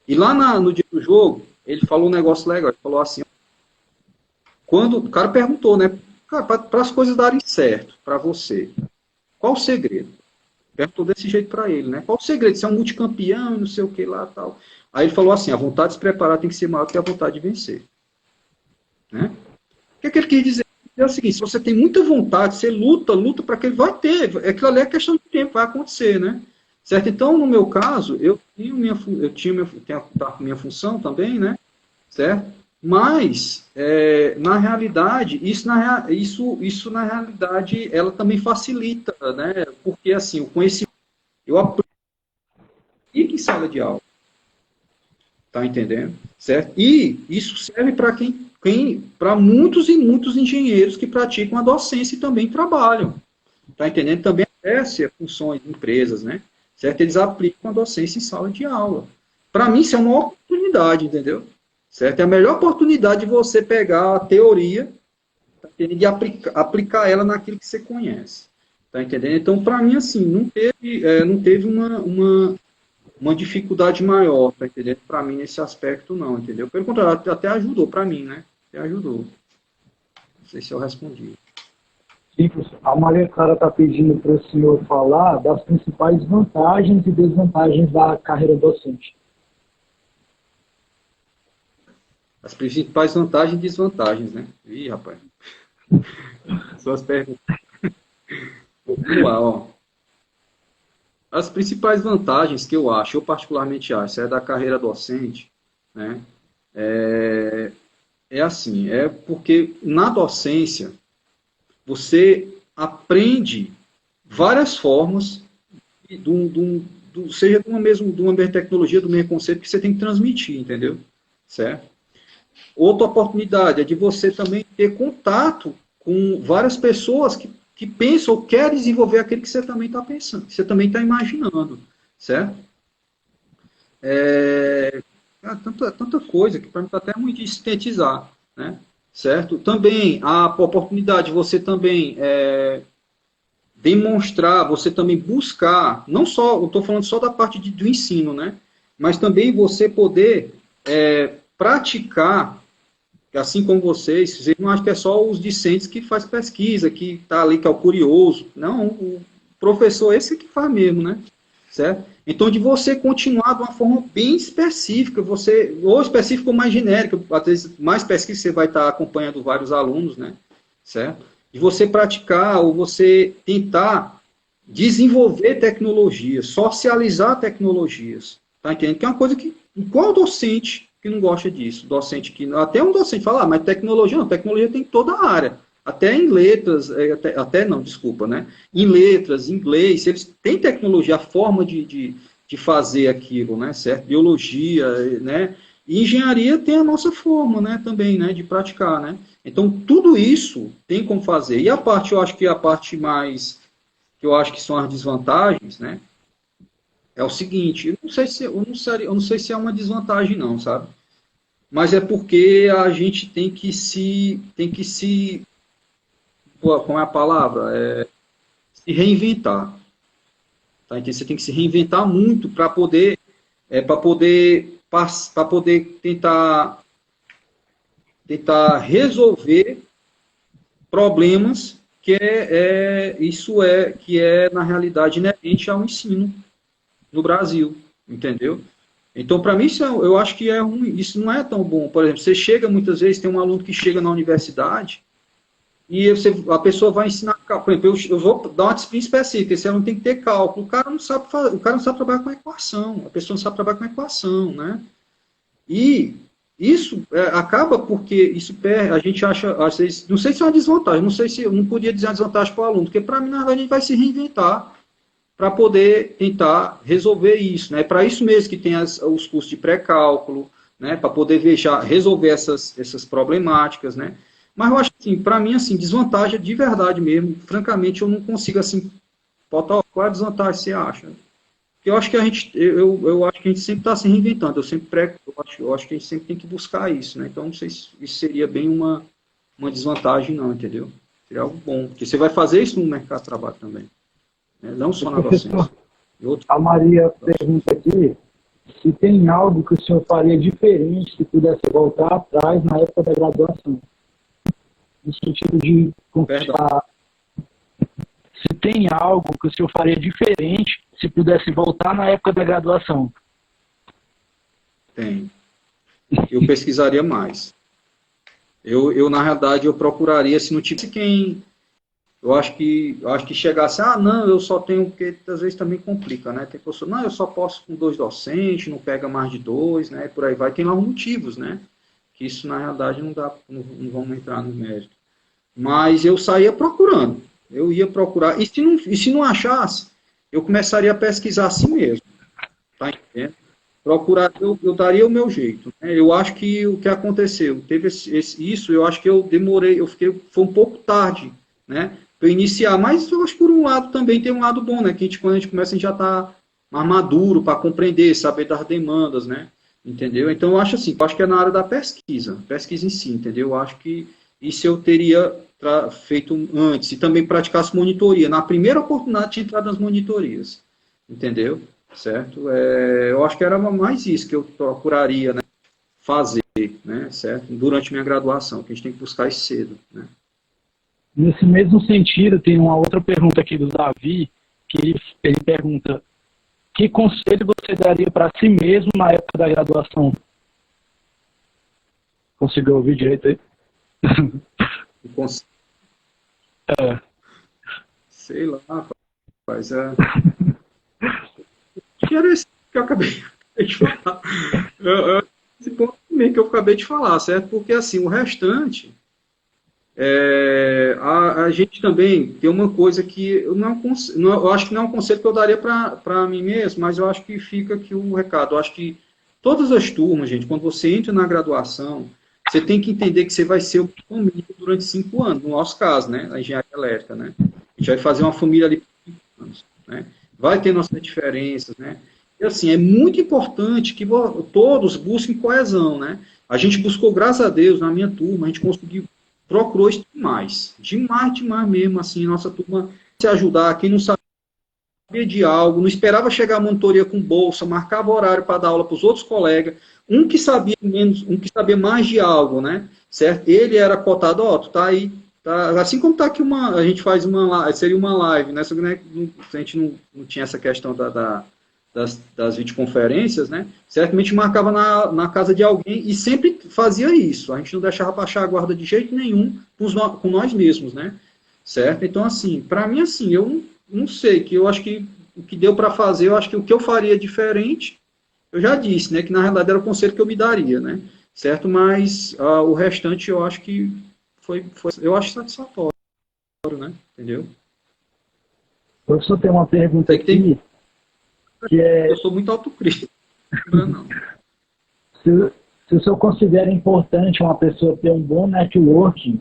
E lá no dia do jogo, ele falou um negócio legal. Ele falou assim: quando o cara perguntou, né? Para as coisas darem certo para você, qual o segredo? Perguntou desse jeito para ele, né? Qual o segredo? Você é um multicampeão, não sei o que lá tal. Aí ele falou assim: a vontade de se preparar tem que ser maior do que a vontade de vencer. Né? O que é que ele quis dizer? É o seguinte: se você tem muita vontade, você luta para que ele vai ter. Aquilo ali é questão de tempo, vai acontecer, né? Certo? Então, no meu caso, eu tenho minha função também, né? Certo? Mas, na realidade, isso na realidade, ela também facilita, né? Porque, assim, o conhecimento, eu aplico em sala de aula, tá entendendo? Certo? E isso serve para para muitos e muitos engenheiros que praticam a docência e também trabalham, tá entendendo? Também exerce funções de empresas, né? Certo? Eles aplicam a docência em sala de aula. Para mim, isso é uma oportunidade, entendeu? Certo? É a melhor oportunidade de você pegar a teoria, tá entendendo? E aplicar ela naquilo que você conhece. Tá entendendo? Então, para mim, assim, não teve uma dificuldade maior, tá entendendo? Para mim, nesse aspecto, não, entendeu? Pelo contrário, até ajudou para mim, né? Até ajudou. Não sei se eu respondi. Sim, professor. A Maria Clara está pedindo para o senhor falar das principais vantagens e desvantagens da carreira docente. As principais vantagens e desvantagens, né? Ih, rapaz. Suas perguntas. Vamos lá, ó. As principais vantagens que eu particularmente acho, é da carreira docente, né? é assim, é porque na docência você aprende várias formas, seja de uma mesma tecnologia, do mesmo conceito que você tem que transmitir, entendeu? Certo? Outra oportunidade é de você também ter contato com várias pessoas que pensam ou querem desenvolver aquilo que você também está pensando, que você também está imaginando, certo? Tanta coisa que para mim está até muito de sintetizar, né? Certo? Também a oportunidade de você também demonstrar, você também buscar, não só, eu estou falando só da parte do ensino, né? Mas também você poder praticar, assim como vocês não acham que é só os discentes que faz pesquisa, que está ali, que é o curioso. Não, o professor esse que faz mesmo, né? Certo? Então, de você continuar de uma forma bem específica, ou específica ou mais genérica, às vezes mais pesquisa você vai estar acompanhando vários alunos, né? Certo? De você praticar ou você tentar desenvolver tecnologias, socializar tecnologias, tá entendendo? Que é uma coisa que, qual docente que não gosta disso? Docente que, até um docente fala, mas tecnologia não, tecnologia tem toda a área. Até em letras, até não, desculpa, né? Em letras, em inglês, eles têm tecnologia, a forma de fazer aquilo, né? Certo? Biologia, né? E engenharia tem a nossa forma, né? Também, né? De praticar, né? Então, tudo isso tem como fazer. E a parte, eu acho que a parte mais, que eu acho que são as desvantagens, né? É o seguinte, eu não sei se é uma desvantagem não, sabe? Mas é porque a gente tem que se, como é a palavra? Se reinventar. Tá? Então, você tem que se reinventar muito para poder tentar resolver problemas que é na realidade inerente ao ensino no Brasil, entendeu? Então, para mim, eu acho que é ruim, isso não é tão bom. Por exemplo, você chega muitas vezes, tem um aluno que chega na universidade e a pessoa vai ensinar, por exemplo, eu vou dar uma disciplina específica, esse aluno tem que ter cálculo, o cara não sabe trabalhar com equação, a pessoa não sabe trabalhar com equação, né? E isso acaba porque a gente acha, às vezes, não sei se é uma desvantagem, não sei se eu não podia dizer uma desvantagem para o aluno, porque para mim, na verdade, a gente vai se reinventar para poder tentar resolver isso. Né? Para isso mesmo que tem os cursos de pré-cálculo, né? Para poder resolver essas problemáticas. Né? Mas eu acho que, assim, para mim, assim, desvantagem de verdade mesmo. Francamente, eu não consigo assim, botar qual é a desvantagem você acha. Porque eu acho que eu acho que a gente sempre está se reinventando. Eu acho que a gente sempre tem que buscar isso. Né? Então, não sei se isso seria bem uma desvantagem, não, entendeu? Seria algo bom. Porque você vai fazer isso no mercado de trabalho também. Né? Não só na docência. Professor, a Maria pergunta aqui se tem algo que o senhor faria diferente se pudesse voltar atrás na época da graduação. No sentido de conquistar. Se tem algo que o senhor faria diferente se pudesse voltar na época da graduação. Tem. Eu pesquisaria mais. Na realidade, eu procuraria, se não tivesse quem. Eu acho que chegasse, não, eu só tenho, porque às vezes também complica, né? Tem pessoa, não, eu só posso com 2 docentes, não pega mais de 2, né? Por aí vai, tem lá os motivos, né? Que isso na realidade não dá, não vamos entrar no mérito. Mas eu saía procurando, eu ia procurar, e se não achasse, eu começaria a pesquisar assim mesmo, tá entendendo? Procurar, eu daria o meu jeito. Né? Eu acho que o que aconteceu, teve isso, eu acho que eu demorei, foi um pouco tarde, né? Para iniciar, mas eu acho que por um lado também tem um lado bom, né? Que quando a gente começa, a gente já está mais maduro para compreender, saber das demandas, né? Entendeu? Então eu acho assim, eu acho que é na área da pesquisa em si, entendeu? Eu acho que isso eu teria feito antes, e também praticasse monitoria. Na primeira oportunidade de entrar nas monitorias, entendeu? Certo? Eu acho que era mais isso que eu procuraria, né, fazer, né, certo? Durante minha graduação, que a gente tem que buscar isso cedo, né? Nesse mesmo sentido, tem uma outra pergunta aqui do Davi, que ele pergunta: que conselho você daria para si mesmo na época da graduação? Conseguiu ouvir direito aí? Sei lá, rapaz, que era esse que eu acabei de falar. Esse ponto mesmo que eu acabei de falar, certo? Porque, assim, o restante, a gente também tem uma coisa que eu acho que não é um conselho que eu daria para mim mesmo, mas eu acho que fica aqui o recado. Eu acho que todas as turmas, gente, quando você entra na graduação, você tem que entender que você vai ser uma família durante 5 anos, no nosso caso, né, a engenharia elétrica, né? A gente vai fazer uma família ali por 5 anos, né? Vai ter nossas diferenças, né? E assim, é muito importante que todos busquem coesão, né? A gente buscou, graças a Deus, na minha turma, a gente conseguiu, procurou isso demais, demais mesmo, assim, nossa turma se ajudar, quem não sabia de algo, não esperava chegar a monitoria com bolsa, marcava horário para dar aula para os outros colegas, um que sabia menos, um que sabia mais de algo, né? Certo? Ele era cotado, ó, tu tá aí, tá, assim como tá aqui a gente faz seria uma live, né? Só que, né, a gente não tinha essa questão das videoconferências, né? Certamente marcava na casa de alguém e sempre fazia isso. A gente não deixava baixar a guarda de jeito nenhum com nós mesmos, né? Certo? Então, assim, para mim, assim, eu não sei, que eu acho que o que deu para fazer, eu acho que o que eu faria diferente, eu já disse, né? Que na realidade era o conselho que eu me daria, né? Certo? Mas o restante eu acho que eu acho satisfatório, né? Entendeu? Professor, tem uma pergunta aqui, que é... Eu sou muito autocrítico, não. Se o senhor considera importante uma pessoa ter um bom networking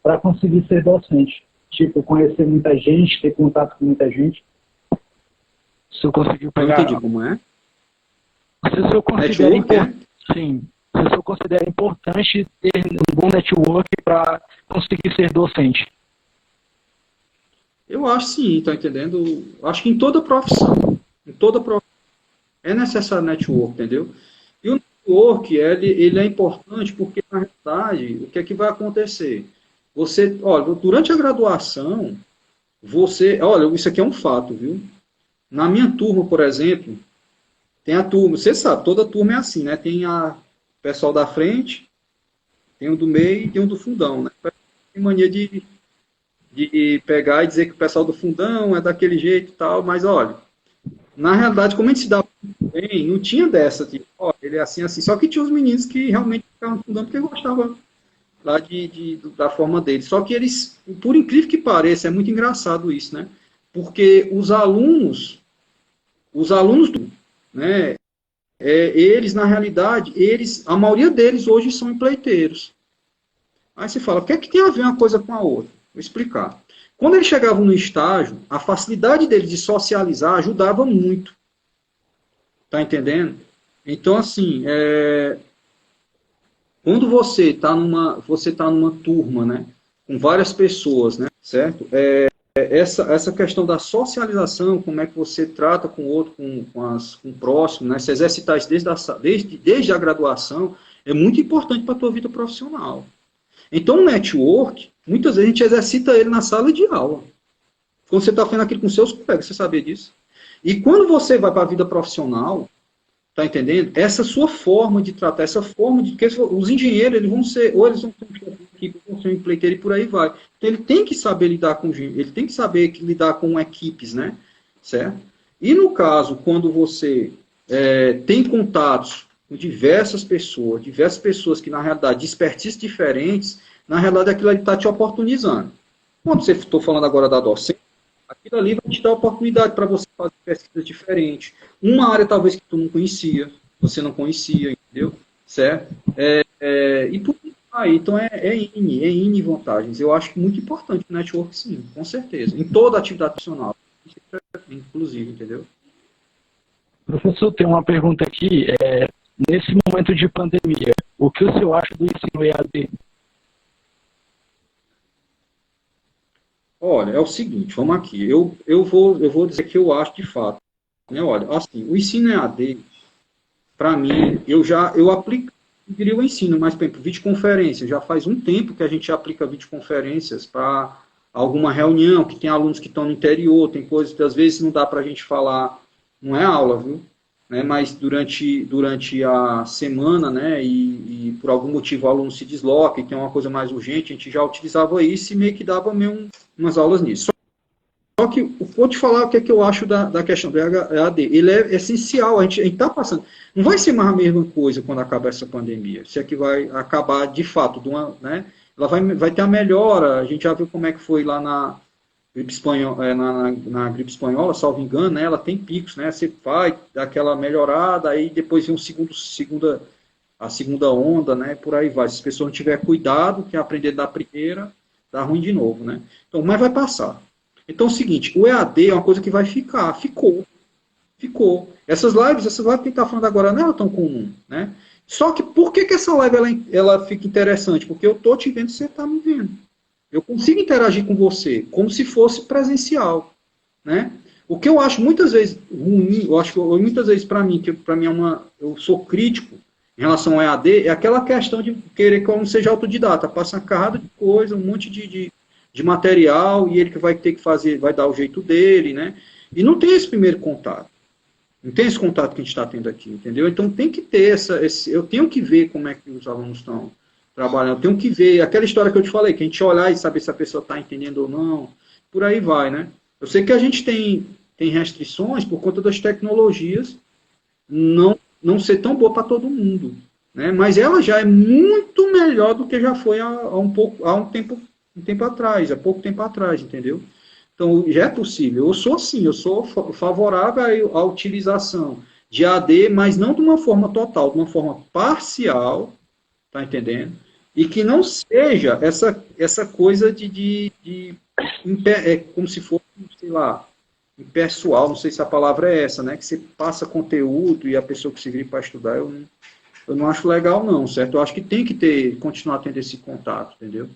para conseguir ser docente, tipo, conhecer muita gente, ter contato com muita gente, se o senhor conseguiu pegar... Eu entendi como é. Se o senhor considera importante, sim, se o senhor considera importante ter um bom networking para conseguir ser docente. Eu acho sim, tá entendendo? Acho que em toda profissão, é necessário network, entendeu? E o network, ele é importante porque, na realidade, o que é que vai acontecer? Você, olha, durante a graduação, olha, isso aqui é um fato, viu? Na minha turma, por exemplo, tem a turma, você sabe, toda turma é assim, né? Tem o pessoal da frente, tem o do meio e tem o do fundão, né? Tem mania de pegar e dizer que o pessoal do fundão é daquele jeito e tal, mas olha, na realidade, como a gente se dá bem, não tinha dessa, tipo, ó, ele é assim, assim, só que tinha os meninos que realmente ficavam no fundão porque gostavam lá da forma deles. Só que eles, por incrível que pareça, é muito engraçado isso, né? Porque os alunos, né, eles, na realidade, a maioria deles hoje são empleiteiros. Aí você fala, o que é que tem a ver uma coisa com a outra? Vou explicar. Quando eles chegavam no estágio, a facilidade deles de socializar ajudava muito. Tá entendendo? Então, assim, quando você está numa turma, né, com várias pessoas, né, certo? Essa questão da socialização, como é que você trata com o outro, com o próximo, né, se exercitar isso desde a graduação, é muito importante para a tua vida profissional. Então, o network, muitas vezes a gente exercita ele na sala de aula. Quando você está fazendo aquilo com seus colegas, você sabia disso? E quando você vai para a vida profissional, tá entendendo? Essa sua forma de tratar, essa forma de... Porque os engenheiros, eles vão ser... Ou eles vão ser um empreiteiro e por aí vai. Então, ele tem que saber lidar com... Ele tem que saber lidar com equipes, né? Certo? E no caso, quando você tem contatos com diversas pessoas que, na realidade, de expertise diferentes, na realidade, aquilo ali está te oportunizando. Quando você estou falando agora da docência, aquilo ali vai te dar oportunidade para você fazer pesquisas diferentes. Uma área talvez que tu não conhecia, você não conhecia, entendeu? Certo? E por aí, então é N vantagens. Eu acho muito importante o network, sim, com certeza. Em toda atividade profissional, inclusive, entendeu? Professor, tem uma pergunta aqui. Nesse momento de pandemia, o que o senhor acha do ensino EAD? Olha, é o seguinte, vamos aqui. Eu vou dizer que eu acho de fato. Né? Olha, assim, o ensino EAD, para mim, eu aplico, eu diria o ensino, mas, por exemplo, videoconferência, já faz um tempo que a gente aplica videoconferências para alguma reunião, que tem alunos que estão no interior, tem coisas que às vezes não dá para a gente falar, não é aula, viu? Né, mas durante a semana, né, e por algum motivo o aluno se desloca e tem uma coisa mais urgente, a gente já utilizava isso e meio que dava umas aulas nisso. Só que, vou te falar o que é que eu acho da questão do EAD. Ele é essencial, a gente está passando. Não vai ser mais a mesma coisa quando acabar essa pandemia. Se é que vai acabar, de fato, né? Ela vai ter a melhora. A gente já viu como é que foi lá na gripe espanhola, na gripe espanhola, salvo engano, né? Ela tem picos, né? Você vai dar aquela melhorada, aí depois vem a segunda onda, né? Por aí vai. Se as pessoas não tiverem cuidado, que aprender da primeira, dá ruim de novo, né? Então, mas vai passar. Então é o seguinte, o EAD é uma coisa que vai ficar, ficou. Essas lives que a gente está falando agora não é tão comum, né? Só que por que essa live ela fica interessante? Porque eu estou te vendo e você está me vendo. Eu consigo interagir com você como se fosse presencial, né? O que eu acho muitas vezes ruim, eu acho que muitas vezes para mim, que para mim eu sou crítico em relação ao EAD, é aquela questão de querer que eu não seja autodidata, passa uma carrada de coisa, um monte de material, e ele que vai ter que fazer, vai dar o jeito dele, né? E não tem esse primeiro contato. Não tem esse contato que a gente está tendo aqui, entendeu? Então tem que ter eu tenho que ver como é que os alunos estão trabalhando, eu tenho que ver aquela história que eu te falei, que a gente olhar e saber se a pessoa está entendendo ou não, por aí vai, né? Eu sei que a gente tem restrições por conta das tecnologias não ser tão boa para todo mundo, né? Mas ela já é muito melhor do que já foi há um tempo atrás, há pouco tempo atrás, entendeu? Então, já é possível. Eu sou assim, eu sou favorável à utilização de AD, mas não de uma forma total, de uma forma parcial, tá entendendo? E que não seja essa coisa como se fosse, sei lá, impessoal, não sei se a palavra é essa, né? Que você passa conteúdo e a pessoa que se vira para estudar, eu não acho legal não, certo? Eu acho que tem que continuar tendo esse contato, entendeu?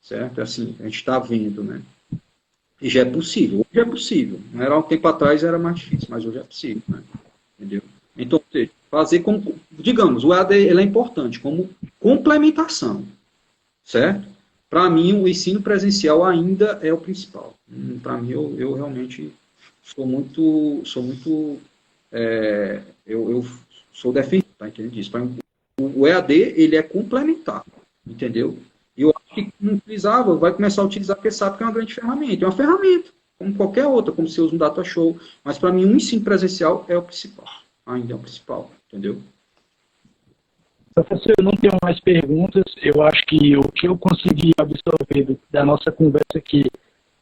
Certo? Assim, a gente está vendo, né? E já é possível. Hoje é possível. Não era um tempo atrás, era mais difícil, mas hoje é possível, né? Entendeu? Então, fazer como, digamos, o EAD ele é importante como complementação, certo? Para mim, o ensino presencial ainda é o principal. Para mim, eu realmente eu sou defensor, tá entendendo disso? Pra mim, o EAD, ele é complementar, entendeu? E eu acho que não utilizava, vai começar a utilizar, porque sabe que é uma grande ferramenta. É uma ferramenta, como qualquer outra, como se usa um data show. Mas para mim, o ensino presencial é o principal. Ainda é o principal, entendeu? Professor, eu não tenho mais perguntas. Eu acho que o que eu consegui absorver da nossa conversa aqui,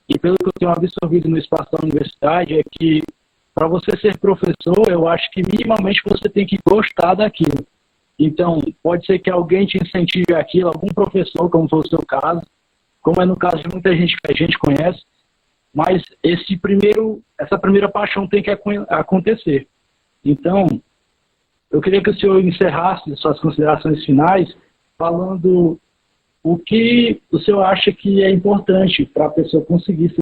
e pelo que eu tenho absorvido no espaço da universidade, é que para você ser professor, eu acho que minimamente você tem que gostar daquilo. Então, pode ser que alguém te incentive aquilo, algum professor, como foi o seu caso, como é no caso de muita gente que a gente conhece, mas essa primeira paixão tem que acontecer. Então, eu queria que o senhor encerrasse suas considerações finais falando o que o senhor acha que é importante para a pessoa conseguir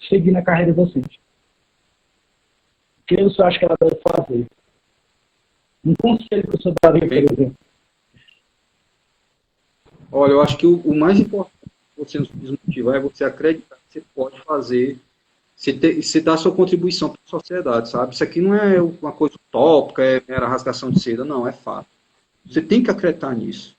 seguir na carreira docente. O que o senhor acha que ela deve fazer? Um conselho que o senhor daria, por exemplo. Olha, eu acho que o mais importante para você nos desmotivar é você acreditar que você pode fazer, você dar sua contribuição para a sociedade, sabe? Isso aqui não é uma coisa utópica, é mera rasgação de seda, não, é fato. Você tem que acreditar nisso.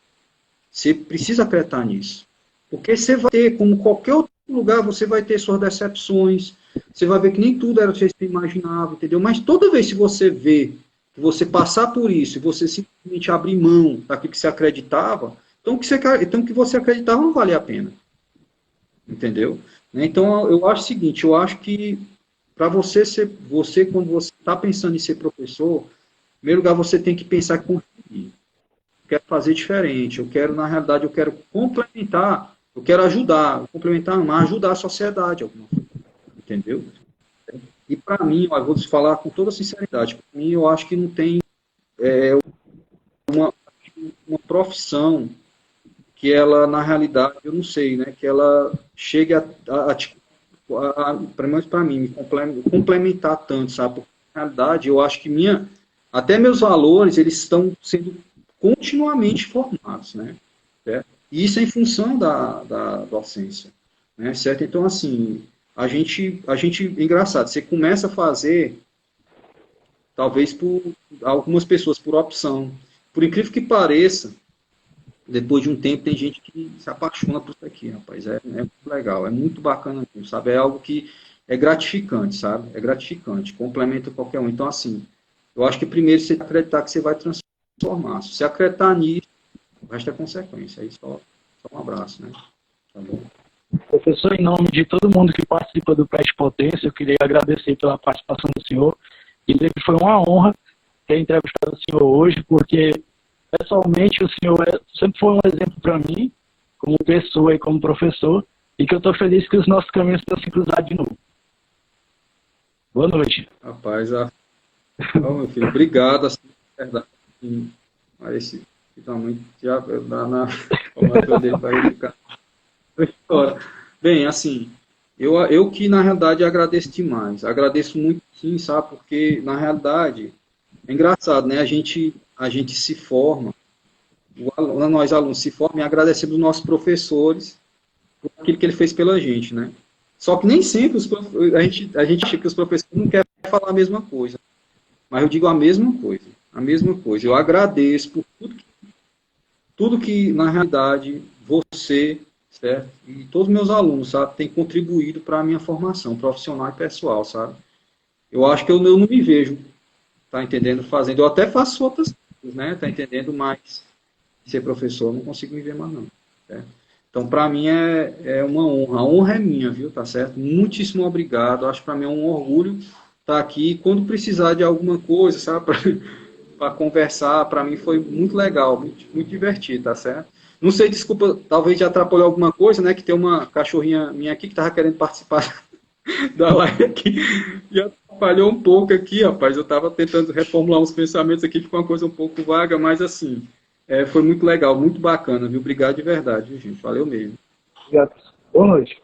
Você precisa acreditar nisso. Porque você vai ter, como qualquer outro lugar, você vai ter suas decepções, você vai ver que nem tudo era o que você imaginava, entendeu? Mas toda vez que você vê que você passar por isso e você simplesmente abrir mão daquilo que você acreditava, então o que você acreditava não vale a pena. Entendeu? Então, eu acho o seguinte, eu acho que para você quando você está pensando em ser professor, em primeiro lugar, você tem que pensar que eu quero fazer diferente, na realidade, eu quero complementar, eu quero ajudar a sociedade, entendeu? E para mim, eu vou te falar com toda sinceridade, para mim, eu acho que não tem uma profissão que ela, na realidade, eu não sei, né, que ela chegue pelo menos para mim, me complementar tanto, sabe? Porque, na realidade, eu acho que até meus valores, eles estão sendo continuamente formados, né? Certo? E isso é em função da docência, né? Certo? Então, assim, engraçado, você começa a fazer, talvez por algumas pessoas, por opção. Por incrível que pareça, depois de um tempo, tem gente que se apaixona por isso aqui, rapaz. É muito legal, é muito bacana, sabe? É algo que é gratificante, sabe? É gratificante, complementa qualquer um. Então, assim, eu acho que primeiro você acreditar que você vai transformar. Se você acreditar nisso, o resto é consequência. Aí só um abraço, né? Tá bom? Professor, em nome de todo mundo que participa do PET Potência, eu queria agradecer pela participação do senhor. E foi uma honra ter entrevistado o senhor hoje, porque, pessoalmente, o senhor sempre foi um exemplo para mim, como pessoa e como professor, e que eu estou feliz que os nossos caminhos estão se cruzar de novo. Boa noite. Rapaz, meu filho, obrigado. Assim, verdade. Esse tamanho já dá na formatura dele para ele ficar. Bem, assim, eu que na realidade agradeço demais. Agradeço muito, sim, sabe? Porque na realidade é engraçado, né? A gente se forma, nós alunos se formam e agradecemos os nossos professores por aquilo que ele fez pela gente, né? Só que nem sempre a gente acha que os professores não querem falar a mesma coisa. Mas eu digo a mesma coisa. A mesma coisa. Eu agradeço por tudo que na realidade, você, certo? E todos os meus alunos, sabe, têm contribuído para a minha formação profissional e pessoal, sabe? Eu acho que eu não me vejo, tá entendendo, fazendo. Eu até faço outras coisas, né? Tá entendendo, mas ser professor eu não consigo me ver mais, não. Certo? Então, para mim é uma honra. A honra é minha, viu? Tá certo? Muitíssimo obrigado. Acho que para mim é um orgulho estar aqui. Quando precisar de alguma coisa, sabe? Para conversar, para mim foi muito legal, muito divertido, tá certo? Não sei, desculpa, talvez já atrapalhou alguma coisa, né? Que tem uma cachorrinha minha aqui que estava querendo participar da live aqui. E atrapalhou um pouco aqui, rapaz. Eu estava tentando reformular uns pensamentos aqui, ficou uma coisa um pouco vaga, mas assim, foi muito legal, muito bacana, viu? Obrigado de verdade, viu, gente? Valeu mesmo. Obrigado. Boa noite.